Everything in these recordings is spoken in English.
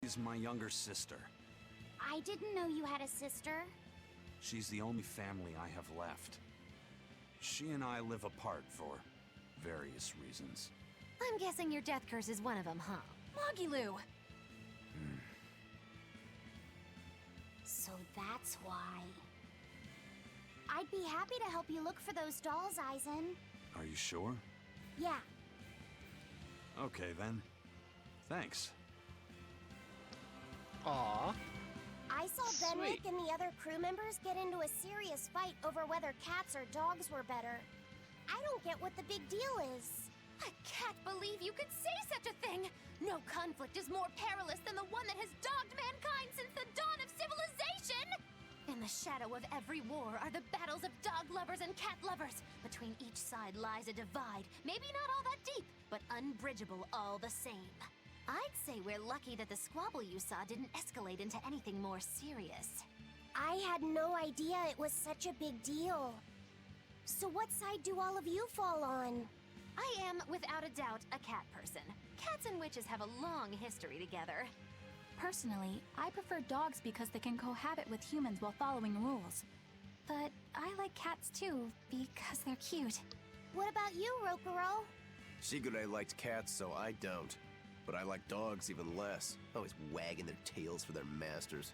is my younger sister. I didn't know you had a sister. She's the only family I have left. She and I live apart for various reasons. I'm guessing your death curse is one of them, huh? Mogiloo! So that's why. I'd be happy to help you look for those dolls, Aizen. Are you sure? Yeah. Okay then. Thanks. Aw. I saw Sweet. Benrick and the other crew members get into a serious fight over whether cats or dogs were better. I don't get what the big deal is. I can't believe you could say such a thing! No conflict is more perilous than the one that has dogged mankind since the dawn of civilization! In the shadow of every war are the battles of dog lovers and cat lovers. Between each side lies a divide, maybe not all that deep, but unbridgeable all the same. I'd say we're lucky that the squabble you saw didn't escalate into anything more serious. I had no idea it was such a big deal. So what side do all of you fall on? I am, without a doubt, a cat person. Cats and witches have a long history together. Personally, I prefer dogs because they can cohabit with humans while following rules. But I like cats too, because they're cute. What about you, Rokuro? Shigure liked cats, so I don't. But I like dogs even less. Always wagging their tails for their masters.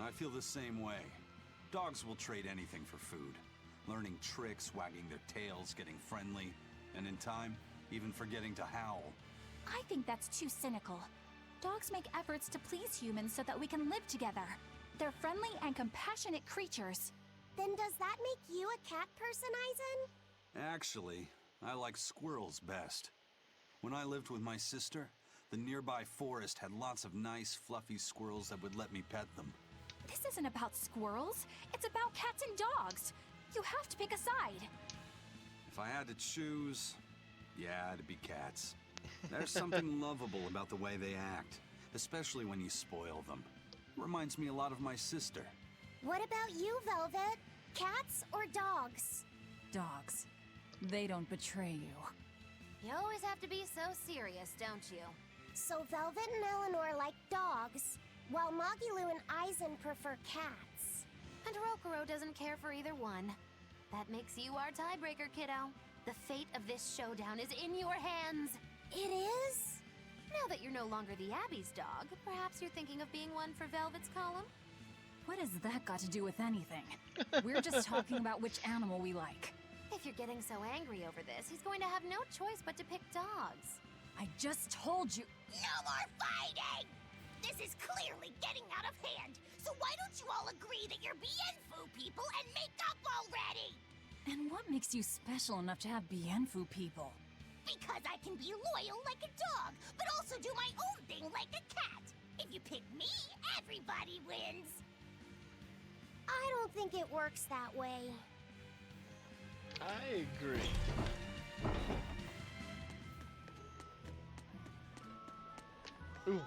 I feel the same way. Dogs will trade anything for food. Learning tricks, wagging their tails, getting friendly, and in time, even forgetting to howl. I think that's too cynical. Dogs make efforts to please humans so that we can live together. They're friendly and compassionate creatures. Then does that make you a cat person, Aizen? Actually, I like squirrels best. When I lived with my sister, the nearby forest had lots of nice, fluffy squirrels that would let me pet them. This isn't about squirrels. It's about cats and dogs. You have to pick a side. If I had to choose, yeah, it'd be cats. There's something lovable about the way they act, especially when you spoil them. Reminds me a lot of my sister. What about you, Velvet? Cats or dogs? Dogs. They don't betray you. You always have to be so serious, don't you? So Velvet and Eleanor like dogs, while Mogiloo and Aizen prefer cats. And Rokuro doesn't care for either one. That makes you our tiebreaker, kiddo. The fate of this showdown is in your hands. It is? Now that you're no longer the Abbey's dog, perhaps you're thinking of being one for Velvet's column? What has that got to do with anything? We're just talking about which animal we like. If you're getting so angry over this, he's going to have no choice but to pick dogs. I just told you. No more fighting! This is clearly getting out of hand, so why don't you all agree that you're Bienfu people and make up already? And what makes you special enough to have Bienfu people? Because I can be loyal like a dog, but also do my own thing like a cat. If you pick me, everybody wins. I don't think it works that way. I agree. Ooh.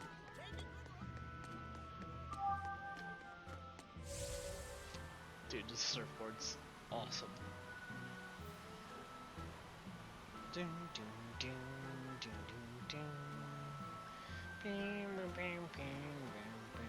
Dude, this surfboard's awesome. Dun, dun, dun, dun, dun, dun. Bam, bam, bam, bam, bam.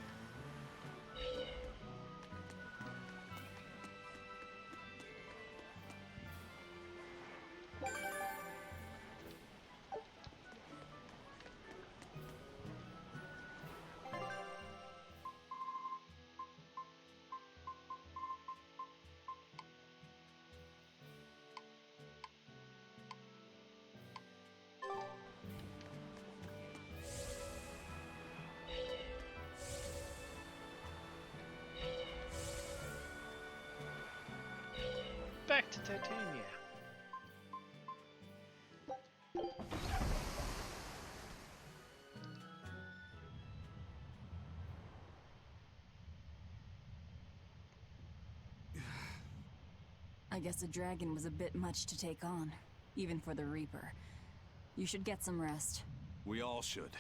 Back to Titania. I guess a dragon was a bit much to take on, even for the Reaper. You should get some rest. We all should.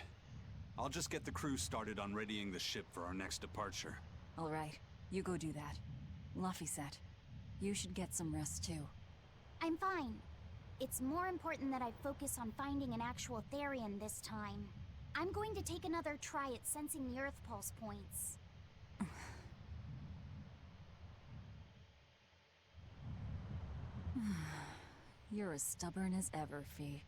I'll just get the crew started on readying the ship for our next departure. All right, you go do that. Laphicet, you should get some rest too. I'm fine. It's more important that I focus on finding an actual Therian this time. I'm going to take another try at sensing the Earth pulse points. You're as stubborn as ever, Fee.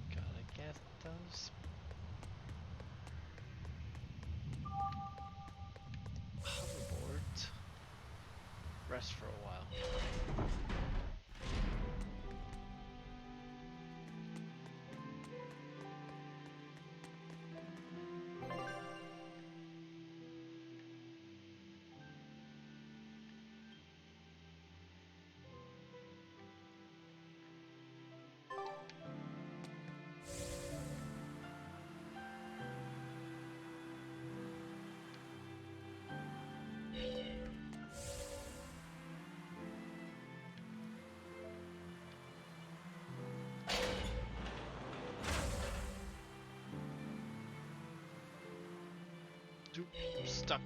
Gotta get those. Hoverboard. Rest for a while. Dude, I'm stuck.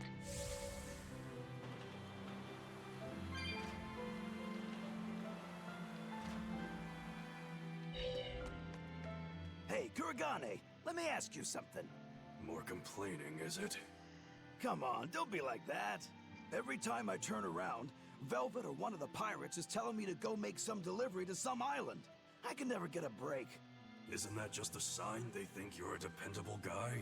Hey, Kuragane, let me ask you something. More complaining, is it? Come on, don't be like that. Every time I turn around, Velvet or one of the pirates is telling me to go make some delivery to some island. I can never get a break. Isn't that just a sign they think you're a dependable guy?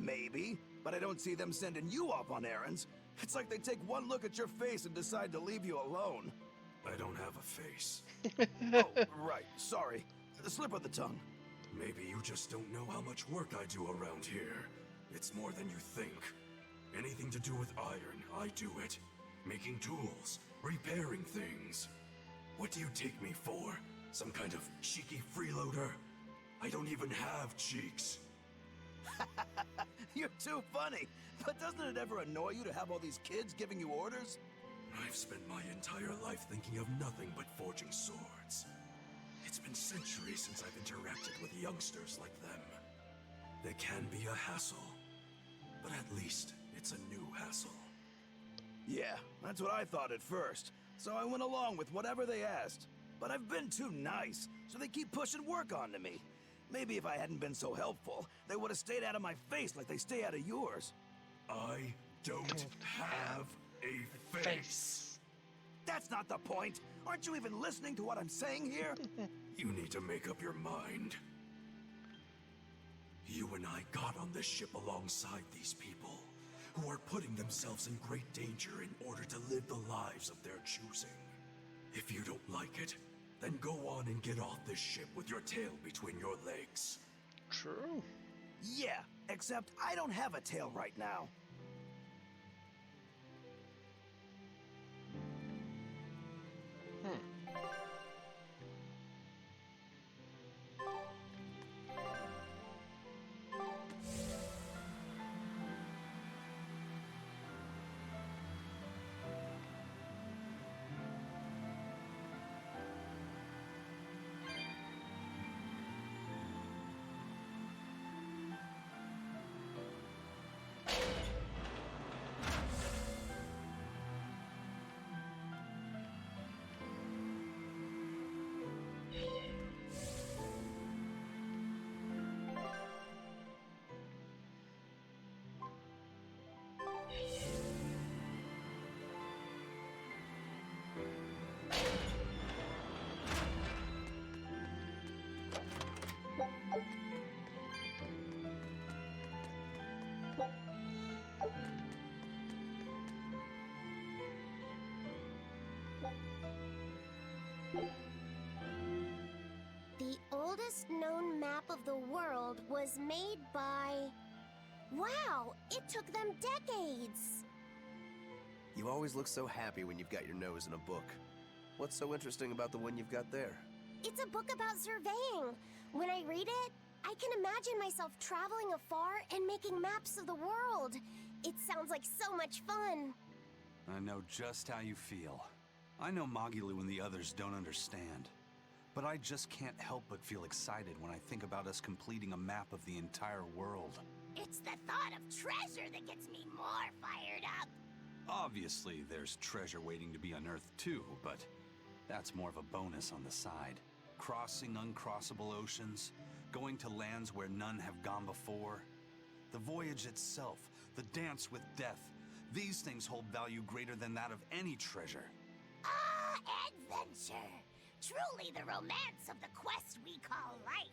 Maybe, but I don't see them sending you off on errands. It's like they take one look at your face and decide to leave you alone. I don't have a face. Oh, right, sorry. The slip of the tongue. Maybe you just don't know how much work I do around here. It's more than you think. Anything to do with iron, I do it. Making tools, repairing things. What do you take me for? Some kind of cheeky freeloader? I don't even have cheeks. You're too funny. But doesn't it ever annoy you to have all these kids giving you orders? I've spent my entire life thinking of nothing but forging swords. It's been centuries since I've interacted with youngsters like them. They can be a hassle, but at least it's a new hassle. Yeah, that's what I thought at first. So I went along with whatever they asked. But I've been too nice, so they keep pushing work onto me. Maybe if I hadn't been so helpful, they would have stayed out of my face like they stay out of yours. I don't have a face. That's not the point. Aren't you even listening to what I'm saying here? You need to make up your mind. You and I got on this ship alongside these people, who are putting themselves in great danger in order to live the lives of their choosing. If you don't like it, then go on and get off this ship with your tail between your legs. True. Yeah, except I don't have a tail right now. The oldest known map of the world was made by... Wow, it took them decades! You always look so happy when you've got your nose in a book. What's so interesting about the one you've got there? It's a book about surveying. When I read it, I can imagine myself traveling afar and making maps of the world. It sounds like so much fun. I know just how you feel. I know Magilu and the others don't understand. But I just can't help but feel excited when I think about us completing a map of the entire world. It's the thought of treasure that gets me more fired up. Obviously, there's treasure waiting to be unearthed too, but that's more of a bonus on the side. Crossing uncrossable oceans, going to lands where none have gone before. The voyage itself, the dance with death, these things hold value greater than that of any treasure. Ah, adventure! Truly the romance of the quest we call life.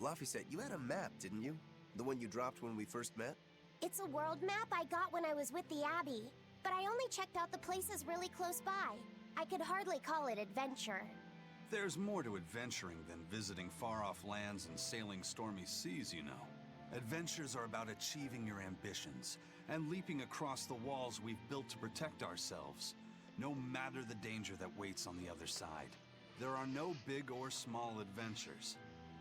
Laphicet, you had a map, didn't you? The one you dropped when we first met? It's a world map I got when I was with the Abbey, but I only checked out the places really close by. I could hardly call it adventure. There's more to adventuring than visiting far-off lands and sailing stormy seas, you know. Adventures are about achieving your ambitions and leaping across the walls we've built to protect ourselves, no matter the danger that waits on the other side. There are no big or small adventures.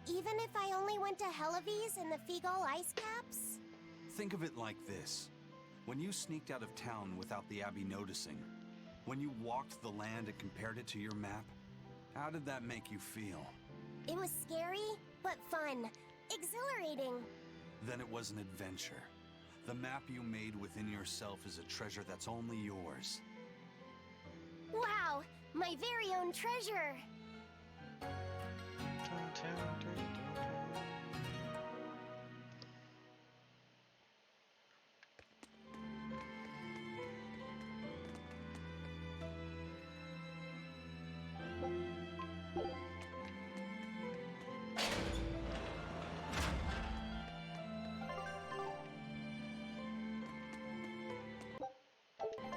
Even if I only went to Helavies and the Figol ice caps? Think of it like this. When you sneaked out of town without the Abbey noticing, when you walked the land and compared it to your map, how did that make you feel? It was scary, but fun. Exhilarating. Then it was an adventure. The map you made within yourself is a treasure that's only yours. Wow, my very own treasure. Dun, dun, dun, dun, dun.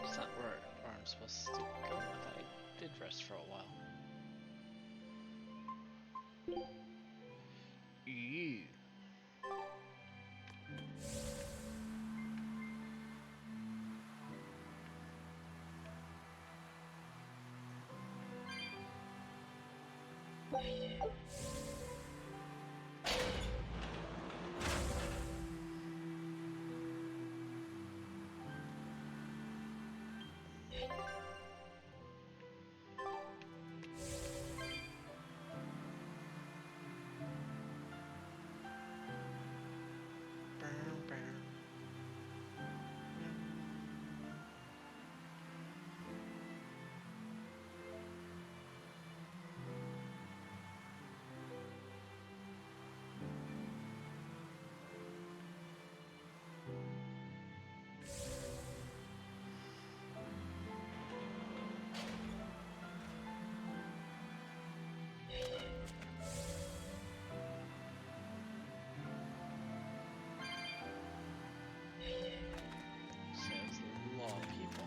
It's not where I'm supposed to go. I thought I did rest for a while. Ew. Says law people.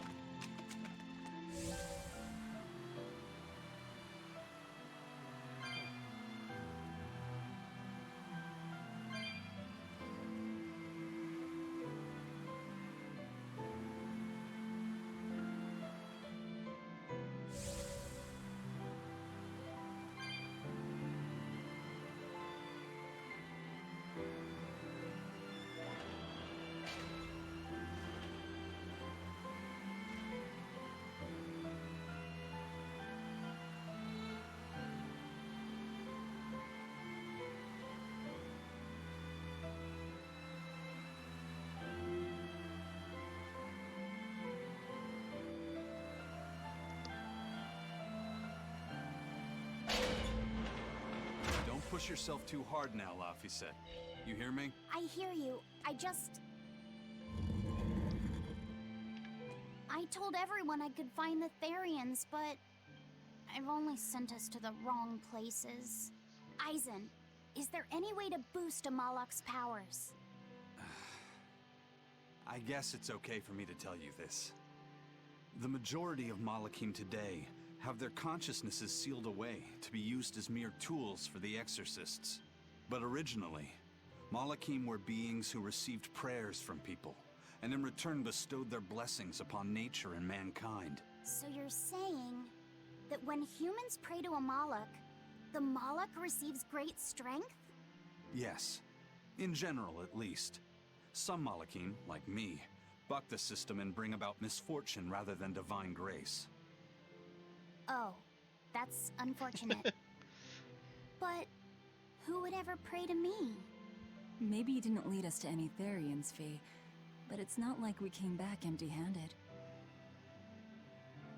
Don't push yourself too hard now, Laphicet. You hear me? I hear you. I told everyone I could find the Therians, but I've only sent us to the wrong places. Aizen, is there any way to boost Amalok's powers? I guess it's okay for me to tell you this. The majority of Malakim today have their consciousnesses sealed away to be used as mere tools for the exorcists. But originally, Malakim were beings who received prayers from people, and in return bestowed their blessings upon nature and mankind. So you're saying that when humans pray to a Malak, the Malak receives great strength? Yes, in general at least. Some Malakim, like me, buck the system and bring about misfortune rather than divine grace. Oh, that's unfortunate. But who would ever pray to me? Maybe you didn't lead us to any Therians, Fee, but it's not like we came back empty-handed.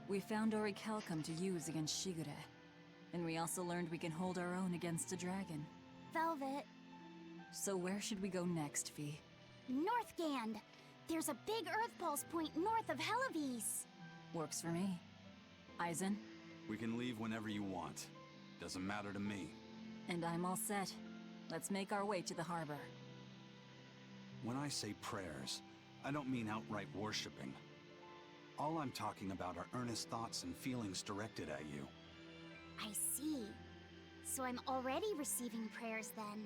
We found orichalcum to use against Shigure. And we also learned we can hold our own against a dragon. Velvet. So where should we go next, Fee? Northgand! There's a big Earth Pulse point north of Helivis. Works for me. Eisen? We can leave whenever you want. Doesn't matter to me. And I'm all set. Let's make our way to the harbor. When I say prayers, I don't mean outright worshipping. All I'm talking about are earnest thoughts and feelings directed at you. I see. So I'm already receiving prayers then.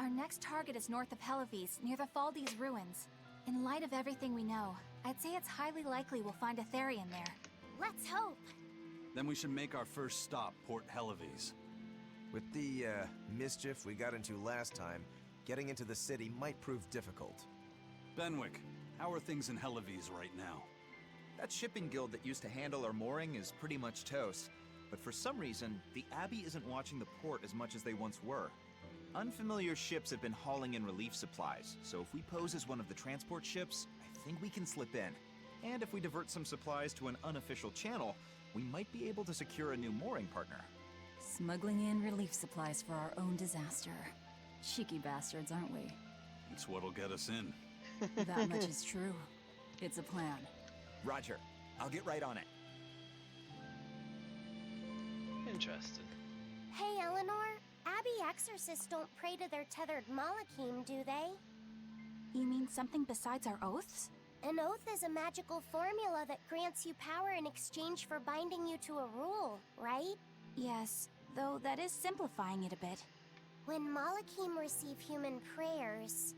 Our next target is north of Helivis, near the Faldes ruins. In light of everything we know, I'd say it's highly likely we'll find a Therian there. Let's hope. Then we should make our first stop, Port Helivis. With the, mischief we got into last time, getting into the city might prove difficult. Benwick, how are things in Helivis right now? That shipping guild that used to handle our mooring is pretty much toast. But for some reason, the Abbey isn't watching the port as much as they once were. Unfamiliar ships have been hauling in relief supplies, so if we pose as one of the transport ships, I think we can slip in. And if we divert some supplies to an unofficial channel, we might be able to secure a new mooring partner. Smuggling in relief supplies for our own disaster. Cheeky bastards, aren't we? It's what'll get us in. That much is true. It's a plan. Roger. I'll get right on it. Interesting. Hey, Eleanor. Abbey exorcists don't pray to their tethered Malakim, do they? You mean something besides our oaths? An oath is a magical formula that grants you power in exchange for binding you to a rule, right? Yes, though that is simplifying it a bit. When Malakim receive human prayers,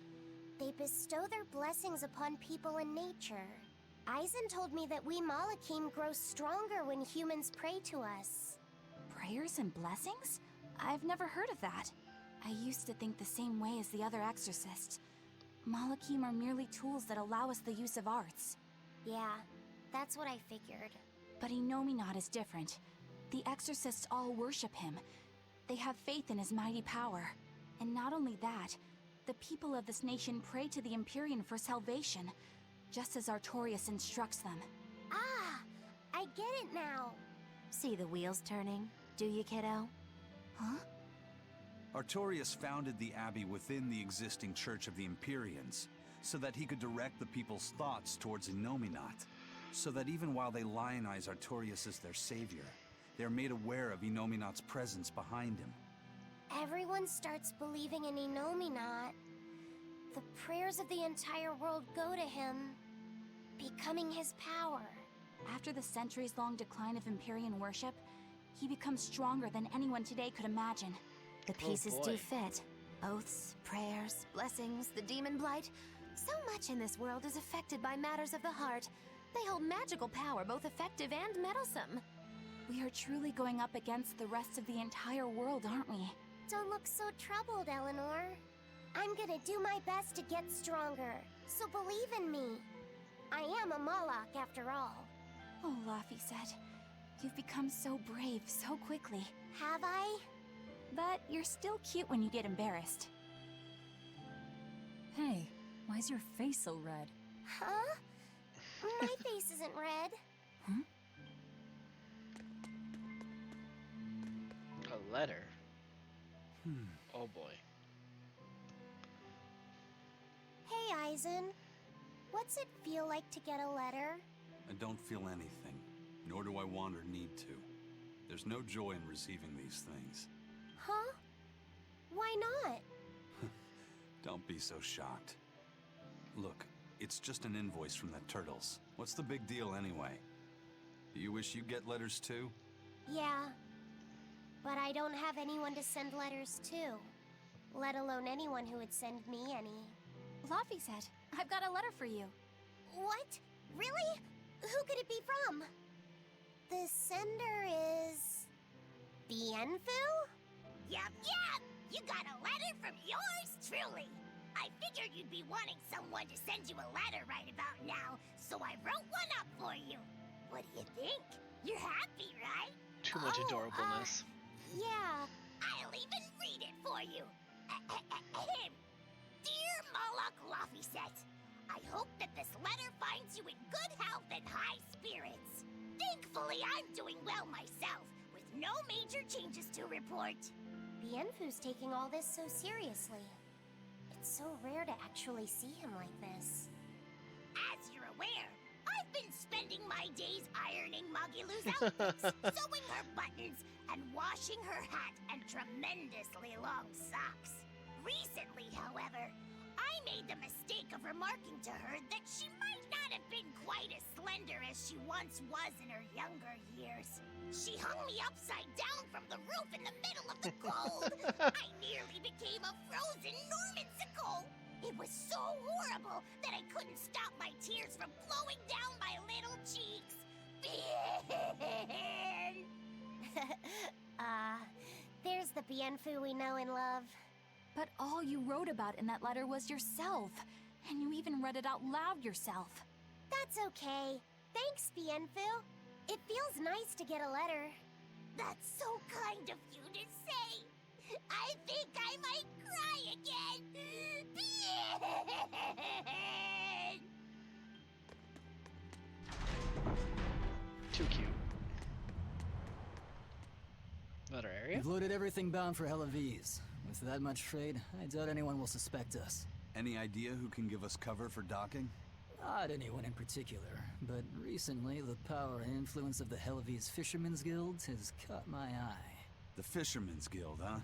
they bestow their blessings upon people and nature. Eisen told me that we Malakim grow stronger when humans pray to us. Prayers and blessings? I've never heard of that. I used to think the same way as the other exorcists. Malakim are merely tools that allow us the use of arts. Yeah, that's what I figured. But Inominat is different. The exorcists all worship him. They have faith in his mighty power. And not only that, the people of this nation pray to the Empyrean for salvation, just as Artorias instructs them. Ah, I get it now. See the wheels turning, do you, kiddo? Huh? Artorias founded the Abbey within the existing Church of the Empyreans, so that he could direct the people's thoughts towards Inominat, so that even while they lionize Artorias as their savior, they're made aware of Inominat's presence behind him. Everyone starts believing in Inominat. The prayers of the entire world go to him, becoming his power. After the centuries-long decline of Empyrean worship, he becomes stronger than anyone today could imagine. The pieces do fit. Oaths, prayers, blessings, the demon blight. So much in this world is affected by matters of the heart. They hold magical power, both effective and meddlesome. We are truly going up against the rest of the entire world, aren't we? Don't look so troubled, Eleanor. I'm gonna do my best to get stronger, so believe in me. I am a Moloch after all. Oh, Laphicet, you've become so brave so quickly. Have I? But you're still cute when you get embarrassed. Hey, why's your face so red? Huh? My face isn't red. A letter? Oh boy. Hey, Eisen. What's it feel like to get a letter? I don't feel anything, nor do I want or need to. There's no joy in receiving these things. Huh? Why not? Don't be so shocked. Look, it's just an invoice from the turtles. What's the big deal anyway? Do you wish you get letters too? Yeah. But I don't have anyone to send letters to. Let alone anyone who would send me any. Laphicet, I've got a letter for you. What? Really? Who could it be from? The sender is... Bienfu? Yup. You got a letter from yours truly. I figured you'd be wanting someone to send you a letter right about now, so I wrote one up for you. What do you think? You're happy, right? Too much adorableness. Yeah. I'll even read it for you. Dear Moloch Laphicet, I hope that this letter finds you in good health and high spirits. Thankfully, I'm doing well myself, with no major changes to report. Bienfu's taking all this so seriously. It's so rare to actually see him like this. As you're aware, I've been spending my days ironing Magilu's outfits, sewing her buttons, and washing her hat and tremendously long socks. Recently, however, I made the mistake of remarking to her that she might not have been quite as slender as she once was in her younger years. She hung me upside down from the roof in the middle of the cold. I nearly became a frozen Normansicle. It was so horrible that I couldn't stop my tears from flowing down my little cheeks. There's the Bienfu we know and love. But all you wrote about in that letter was yourself. And you even read it out loud yourself. That's okay. Thanks, Bienfu. It feels nice to get a letter. That's so kind of you to say. I think I might cry again. Too cute. Letter area? We've loaded everything bound for Helaviz. With that much trade, I doubt anyone will suspect us. Any idea who can give us cover for docking? Not anyone in particular, but recently the power and influence of the Helaviz Fishermen's Guild has caught my eye. The Fishermen's Guild, huh?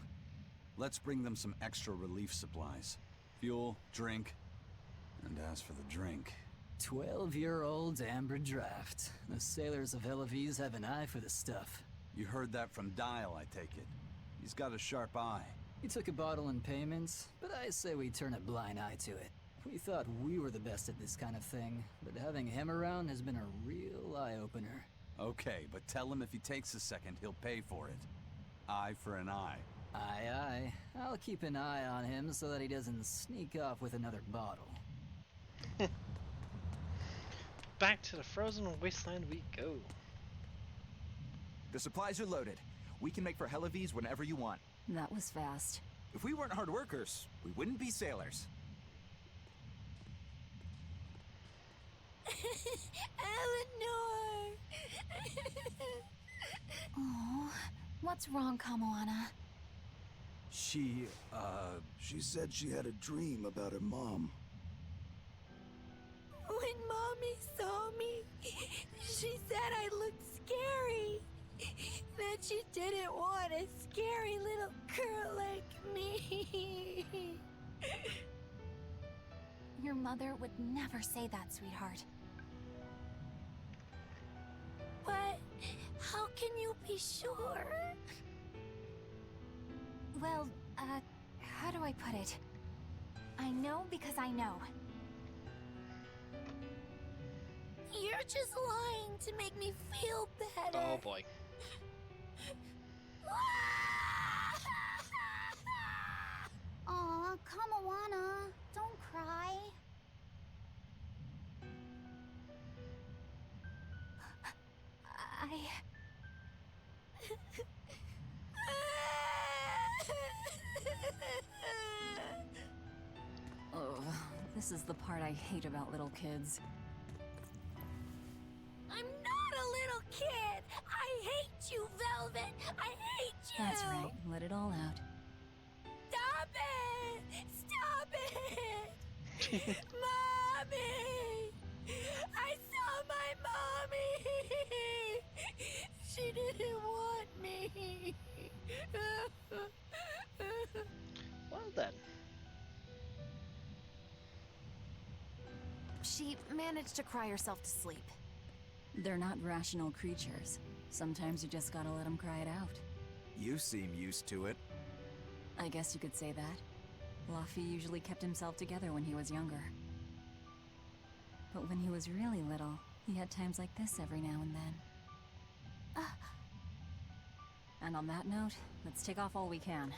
Let's bring them some extra relief supplies. Fuel, drink. And as for the drink... 12-year-old amber draft. The sailors of Helaviz have an eye for the stuff. You heard that from Dial, I take it. He's got a sharp eye. He took a bottle in payments, but I say we turn a blind eye to it. We thought we were the best at this kind of thing, but having him around has been a real eye-opener. Okay, but tell him if he takes a second, he'll pay for it. Eye for an eye. Aye, aye. I'll keep an eye on him so that he doesn't sneak off with another bottle. Back to the frozen wasteland we go. The supplies are loaded. We can make for Helaviz whenever you want. That was fast. If we weren't hard workers, we wouldn't be sailors. Eleanor! Oh, what's wrong, Kamoana? She said she had a dream about her mom. When Mommy saw me, she said I looked scary. That she didn't want a scary little girl like me. Your mother would never say that, sweetheart. But how can you be sure? Well, how do I put it? I know because I know. You're just lying to make me feel better. Oh boy. Kamawana, don't cry. Oh, this is the part I hate about little kids. I'm not a little kid! I hate you, Velvet! I hate you! That's right, let it all out. Stop it! Stop it! Mommy! I saw my mommy! She didn't want me! Well then. She managed to cry herself to sleep. They're not rational creatures. Sometimes you just gotta let them cry it out. You seem used to it. I guess you could say that. Luffy usually kept himself together when he was younger. But when he was really little, he had times like this every now and then. And on that note, let's take off all we can.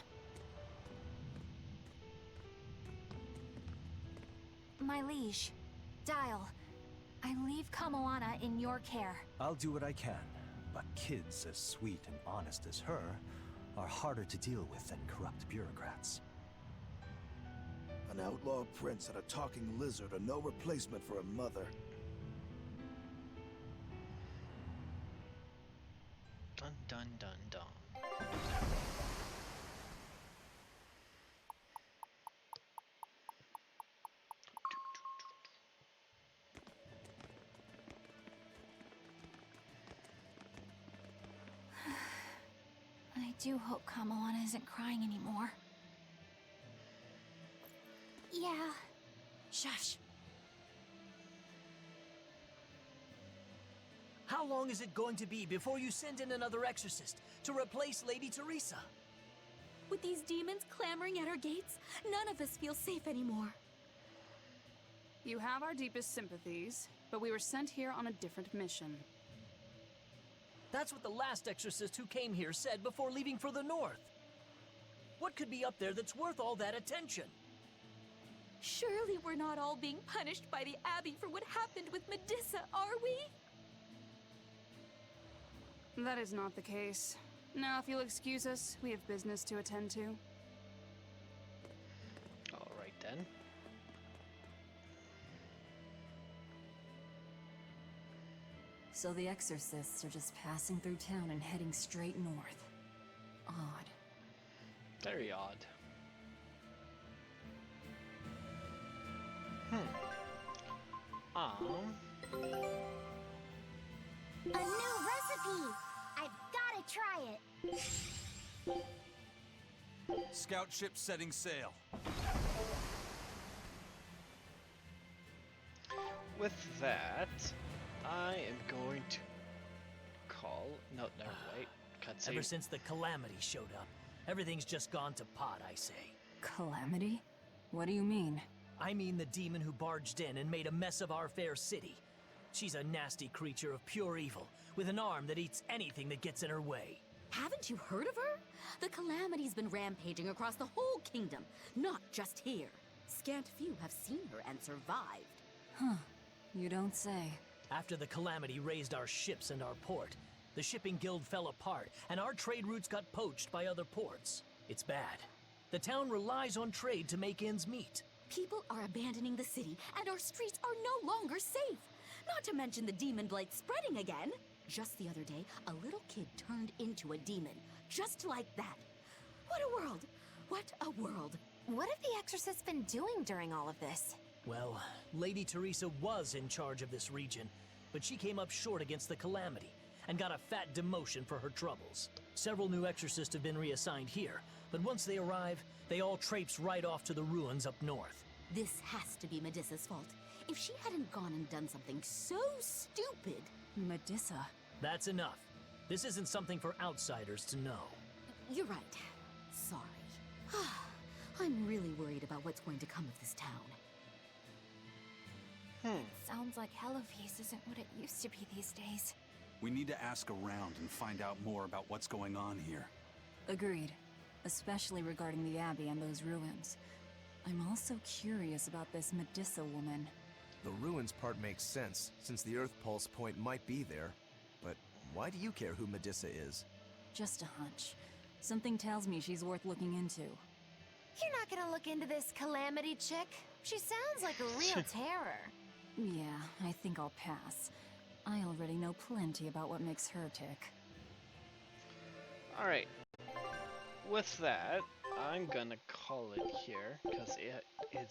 My liege, Dial, I leave Kamoana in your care. I'll do what I can, but kids as sweet and honest as her are harder to deal with than corrupt bureaucrats. An outlaw prince and a talking lizard are no replacement for a mother. Dun dun dun dun. I do hope Kamoana isn't crying anymore. Yeah. Shush. How long is it going to be before you send in another exorcist to replace Lady Teresa? With these demons clamoring at our gates, none of us feel safe anymore. You have our deepest sympathies, but we were sent here on a different mission. That's what the last exorcist who came here said before leaving for the north. What could be up there that's worth all that attention? Surely we're not all being punished by the Abbey for what happened with Medusa, are we? That is not the case. Now, if you'll excuse us, we have business to attend to. Alright then. So the exorcists are just passing through town and heading straight north. Odd. Very odd. A new recipe! I've gotta try it! Scout ship setting sail. With that, I am going to call... No, wait. Cutscene. Ever since the Calamity showed up, everything's just gone to pot, I say. Calamity? What do you mean? I mean the demon who barged in and made a mess of our fair city. She's a nasty creature of pure evil, with an arm that eats anything that gets in her way. Haven't you heard of her? The Calamity's been rampaging across the whole kingdom, not just here. Scant few have seen her and survived. Huh. You don't say. After the Calamity raised our ships and our port, the shipping guild fell apart, and our trade routes got poached by other ports. It's bad. The town relies on trade to make ends meet. People are abandoning the city, and our streets are no longer safe. Not to mention the demon blight spreading again. Just the other day, a little kid turned into a demon. Just like that. What a world! What a world! What have the exorcists been doing during all of this? Well, Lady Teresa was in charge of this region, but she came up short against the Calamity and got a fat demotion for her troubles. Several new exorcists have been reassigned here, but once they arrive, they all traipse right off to the ruins up north. This has to be Medusa's fault. If she hadn't gone and done something so stupid... Medusa? That's enough. This isn't something for outsiders to know. You're right. Sorry. I'm really worried about what's going to come of this town. Sounds like Hellofeast isn't what it used to be these days. We need to ask around and find out more about what's going on here. Agreed. Especially regarding the Abbey and those ruins. I'm also curious about this Medusa woman. The ruins part makes sense, since the Earth Pulse point might be there. But why do you care who Medusa is? Just a hunch. Something tells me she's worth looking into. You're not gonna look into this Calamity chick? She sounds like a real terror. Yeah, I think I'll pass. I already know plenty about what makes her tick. Alright. With that, I'm gonna call it here, because it is